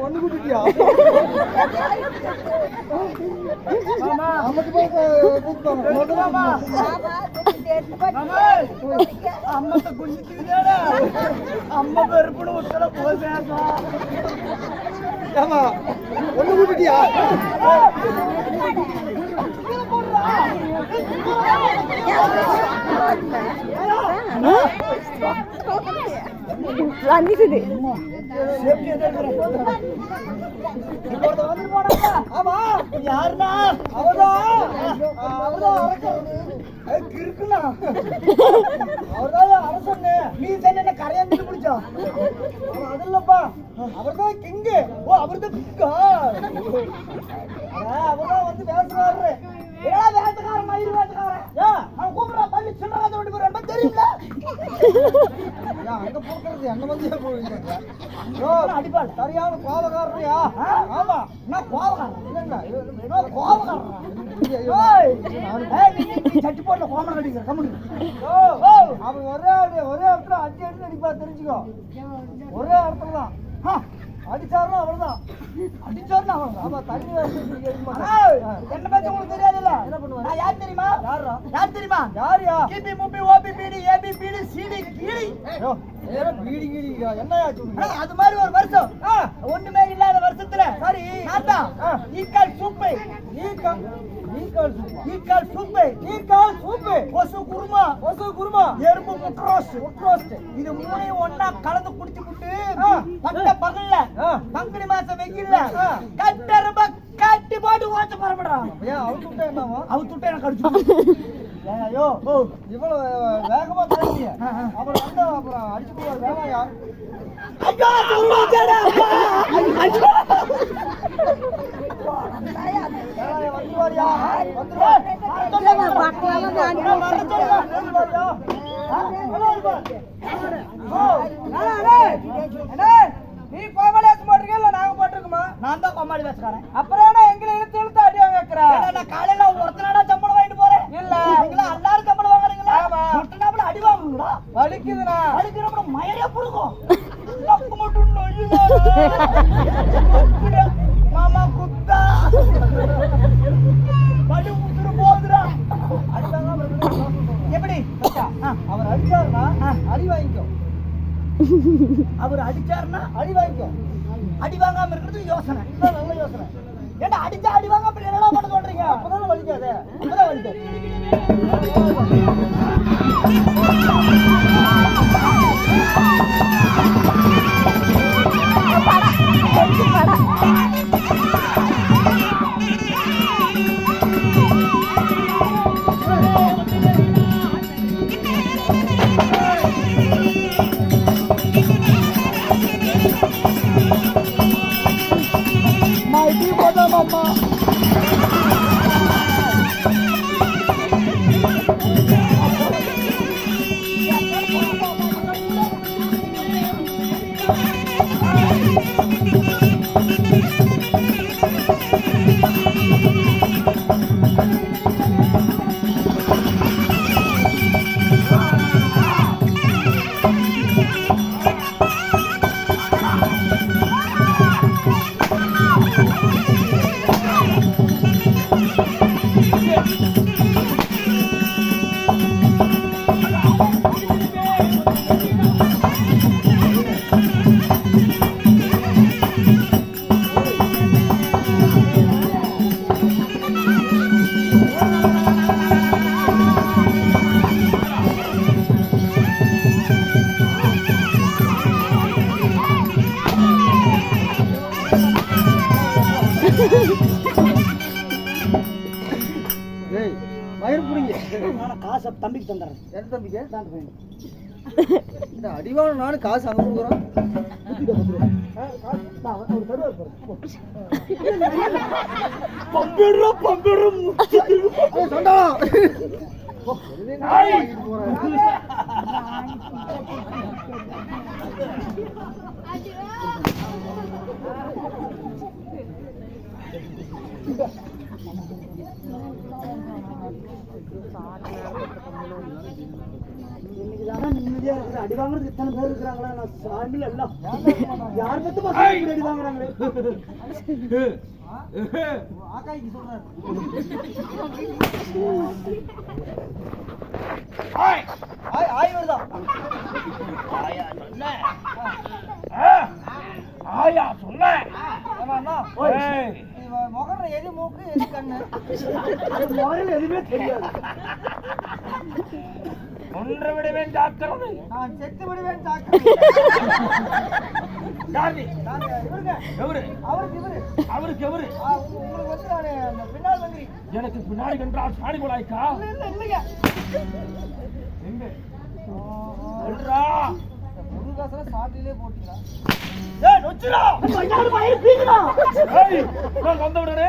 ஒண்ணு குட்டியா அம்மத்தை குஞ்சிட்டீங்கடா அம்மா பெருப்புன்னு உத்தர போசேமா ஆமா ஒண்ணு குட்டியா வந்துடுது ஆமா யாருன்னா அவர்தான் இருக்குண்ணா அவர்தான் அரசன்னு நீ தானே என்ன கரையாந்து பிடிச்சான் அது இல்லப்பா அவர்தான் கிங்கு ஓ அவர்தான் கிங்கா அவர்தான் வந்து பேசுறாரு ஏடா வேட்டக்காரன் மயிர் வேட்டக்காரன் அவன் கூப்பிடுறா பள்ளி சின்னராஜ வண்டி போறான் தெரியுங்களா அங்க போக்குறது என்ன வந்து போறீங்க அடிப்பாள் சரியான கோபக்காரரியா ஆமா என்ன கோபக்காரன் இல்ல கோபக்காரன் சட்டி போடல கோமரம் அடிக்கிற கம்முனு அவன் ஒரே இடத்துல 5 அடி அடிப்பா தெரிஞ்சுக்கோ ஒரே இடத்துல தான் அடிச்சாருன்னா அவர்தான் அடிச்சாருன்னா அவன் ஆமா தண்ணி என்ன பத்தி உங்களுக்கு தெரியாதுல்ல என்ன பண்ணுவாரு நான் யார் தெரியுமா யார் தெரியுமா யாரியா கிபி முபி ஓபி பிடி ஏபி பிடி சிடி கிளி பீடி கீடி என்னையா சொல்லுங்க அது மாதிரி ஒரு வருஷம் ஒண்ணுமே இல்லாத வருஷத்துல சரி நான்தான் ஈக்கால் சூப்பை ஈக்கால் சூப்பை கொசு குருமா எறும்பு முட்ரோஸ்ட் இது மூணையும் ஒண்ணா கலந்து குடிச்சு விட்டு பட்ட பகல்ல பங்குனி மாசம் வெயில்ல கட்டரம்ப கட்டி போட்டு ஓட்ட பரப்படான் ஏன் அவுத்துட்டே என்னவா அவுத்துட்டே எனக்கு அடிச்சு ஐயோ இவ்வளவு வேகமா பேசுறீங்க அப்புறம் வந்து அப்புறம் அடிச்சு போவார் வேணாயா ஐயோ சொல்லுடா வந்துருவாரியா நீ கோமாளி போட்டிருக்க இல்ல நாங்க போட்டிருக்கோமா நான் தான் கோமாளி வேசக்காரன் அப்புறம் எங்களை இழுத்து இழுத்து அடி வாங்கிக்கிறேன் நான் காலையில ஒருத்தனாடா சம்பளம் வாங்கிட்டு போறேன் இல்ல நீங்களா எல்லாரும் சம்பளம் வாங்குறீங்களா மொட்டனாப்புல அடி வாங்குங்களா வலிக்குதுண்ணா வலிக்குறப்ப மயிரே புடுக்கும் மட்டும் மாமா குத்தா படி முத்துரு போகுதுடா எப்படி அவர் அடிச்சாருன்னா அடி வாங்கிக்கோ அவர் அடிச்சாருன்னா அடி வாங்கிக்கோ அடி வாங்காம இருக்கிறது யோசனை இதுதான் நல்ல யோசனை ஏன்னா அடிச்சா அடி வாங்க அப்படி என்ன பண்ண சொல்றீங்க அப்பதானே வலிக்காது அப்பதான் வலிக்காது காசை தம்பிக்கு தந்துடுறேன். எந்த தம்பிக்கு? தான் பையன். இந்த அடிவான நானும் காசு அங்க கொடுக்குறோம். இன்னைக்குதானே நிம்மதியா இருக்குது. அடி வாங்குறது இத்தனை பேர் இருக்கிறாங்களா? நான் சாமி எல்லாம் யார் பத்து பசங்க அடி வாங்குறாங்களே. ஆக்காய்க்கு சொல்றாரு. ஆய் வருதா? ஆயா சொன்ன முகர எரி மூக்கு எரி கண்ணு முறையில் எதுவுமே தெரியாது. ஒன்று விடுவேன் ஜாக்கிரதை. நான் செத்து விடுவேன் ஜாக்கிரதை. யாரு? இவருங்க. எவரு? அவருக்கு இவரு. அவருக்கு எவரு? உங்களுக்கு வந்து நானு அந்த பின்னால் மந்திரி. எனக்கு பின்னாடி என்றால் சாணி போலாய்க்கா? இல்லைங்க. எங்க சொல்றா? புது காசுல சாட்டிலே போட்டீங்களா? ஏய் நொச்சுடா. ஐயாடு மயிர் பீக்குடா. ஏய் நான் வந்தவனே.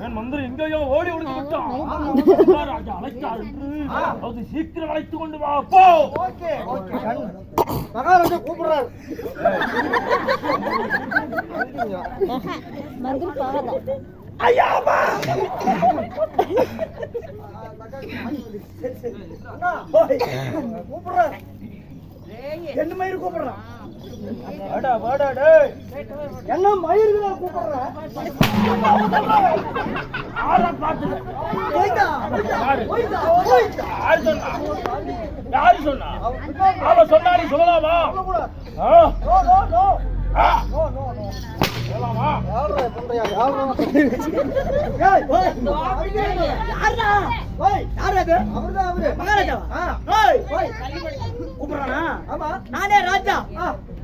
என் மந்திரி எங்கேயோ ஓடி ஓடி விட்டான். ராஜா அழைத்தார். அது சீக்கிரம் அழைத்து கொண்டு வா போ. Okay okay. மகாராஜா கூப்பிடுறாரு. மந்திரி பாவதா ஐயாமா. அண்ணா கூப்பிடுறாரு. என்ன மயிர் கூப்பிடுறான்? வாடா வாடா டேய். என்ன மயிர்களை கூப்பிடுறேன்? ஆளை பாத்துக்க. போய்டா. யாரு? போய்டா. யாரு சொன்னா? யாரு சொன்னா? அவ சொன்னாடி சொல்லலாமா? ஆ? No no no. ஆ? No no no. சொல்லலாமா? யாரா பண்றியா? யாரா? ஏய் ஓய். யாரா? ஓய் யாரா இது? அவர்தான் அவரு. மகாராஜா. ஓய் ஓய். கூப்பிடுறானா? ஆமா. நானே ராஜா.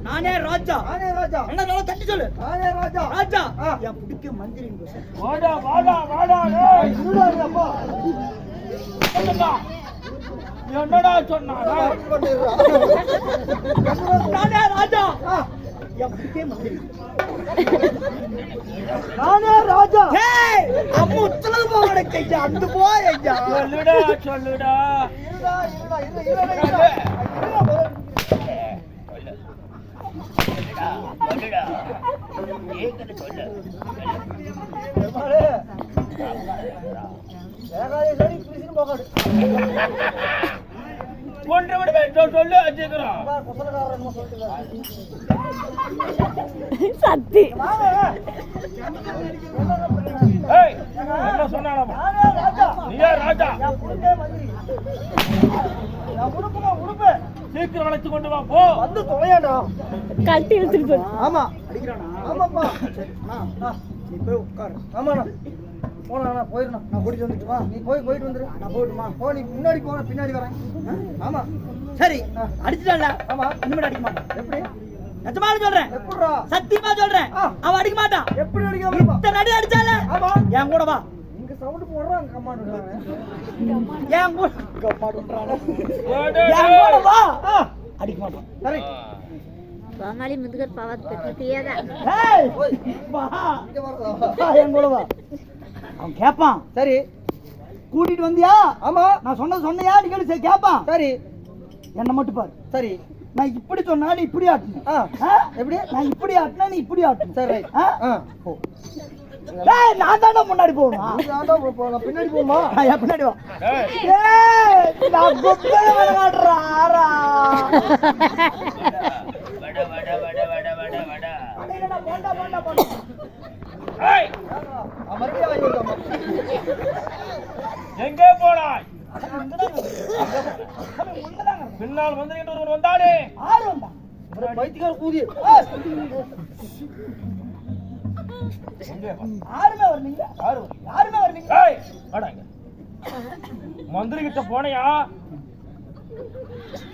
நானே ராஜா. நானே ராஜா. என்ன சொல்ல தட்டி சொல்லு. நானே ராஜா. ராஜா. என் புடிக்க மந்திரிங்க சார். வாடா வாடா வாடா டேய். இருடாங்க அப்பா. என்னடா? என்னடா சொன்னா? நானே ராஜா. என் புடிக்க மந்திரி. நானே ராஜா. ஏய் அம்மு உத்தரவு போகட கையா அந்த போய் ஐயா. சொல்லுடா சொல்லுடா. இருடா இருடா இருடா. ஒன்று விடுவேன் சொல்லு வச்சுக்கிறோம். சத்தி ஏய் என்ன சொன்னாலாமா? நீயா ராஜா? சீக்கிரம் அழைத்து கொண்டு வா போ. வந்து தொலையாடா. கட்டி இழுத்துட்டு போ. ஆமா அடிக்கிறானா? ஆமாப்பா. நீ போய் உட்காரு. ஆமாண்ணா போனா போயிடணும். நான் கூட்டிட்டு வந்துட்டு வா. நீ போயிட்டு வந்துரு. நான் போயிட்டுமா? போ. நீ முன்னாடி போன பின்னாடி வரேன். ஆமா சரி அடிச்சிட்டான்ல. ஆமா. இனிமேல் அடிக்க மாட்டான். எப்படி? நிஜமானு சொல்றேன். எப்படிடா? சத்தியமா சொல்றேன். அவன் அடிக்க மாட்டான். எப்படி அடிக்காம? இத்தனை அடி அடிச்சால. ஆமா. என் கூட வா. இங்க சவுண்ட் போடுறான் கமாண்ட் விடுறாங்க. என் கூட கமாண்ட் விடுறாங்க. என் கூட வா. அடிக்க மாட்டான். சரி. கோமாளி முதுகர் பாவத் பெற்று தெரியாதா? ஏய் வா. இங்க வரதா? என் கூட வா. அவன் கேட்பான். சரி. கூட்டிட்டு வந்தியா? ஆமா. நான் சொன்னியா நீ கேளு. சரி கேட்பான். சரி. என்ன மட்டும் பாரு. சரி. நான் இப்படி சொன்னா நீ இப்படி ஆட்டணும். எப்படி? நான் இப்படி ஆட்டினா நீ இப்படி ஆட்டணும். சரி ரைட். போ. டேய் நான் தான்டா முன்னாடி போகணும். நீ ஆண்டா போலாம். பின்னாடி போமா? என் பின்னாடி வா. ஏய் ஏய் நான் குப்பையில விளையாடுறா ஆறா. வட வட வட வட வட வட. அடேடா போண்டா. ஏய் மறுபடியும் வாங்கி விடுமா? எங்கே போனாய்? பின்னால் வந்து ஒருவன் வந்தானே. ஆறு வந்தா. பைத்தியக்கார கூதி. யாருமே வரலீங்க. யாருமே வரலீங்க. ஏய் வாடாங்க. மந்திரி கிட்ட போனையா?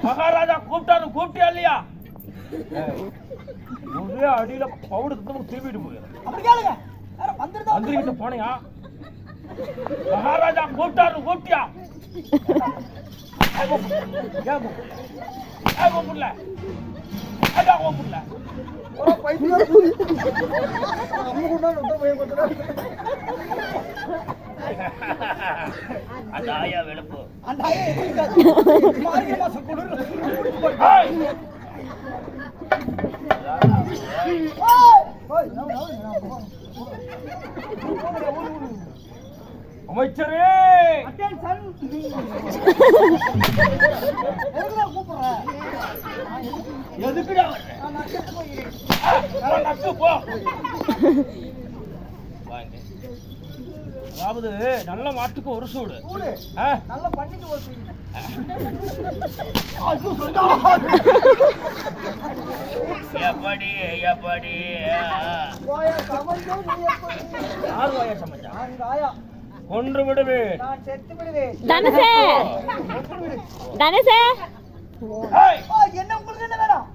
மகாராஜா கூப்பிட்டியா இல்லையா? ஒரே அடியில பவுடு திரும்பிட்டு போய் அப்படி கேளுங்க. வேற வந்துருதா? மந்திரி கிட்ட போனையா? மகாராஜா கூப்பிட்டியா? ஒரு பைத்தியக்கார கூதி. நம்ம கூட ரொம்ப பயப்படுறா. அந்த ஆயா வெளுப்பு. அந்த ஆயா இருக்காது. மார்கழி மாசம் குளிர். ஓய் நோ. அமைச்சரே அட்டென்ஷன். எதுக்குடா கூப்பிடுற? எதுக்குடா வர்ற? நான் செத்து போகிறேன். நக்கு போ. வாங்க. அதாவது நல்ல மாட்டுக்கு ஒரு சூடு. கூடு. ஆ? நல்லா பண்ணிட்டு ஒரு சூடு. எப்படி எப்படி போயா சமைஞ்சே நீ எப்படி? யார் வாயா சமைச்சா? நான் ஆயா. கொன்று விடுவேன். நான் செத்து விடுவேன். தனுசே தனுசே ஏய், என்ன உங்களுக்கு என்ன வேணும்?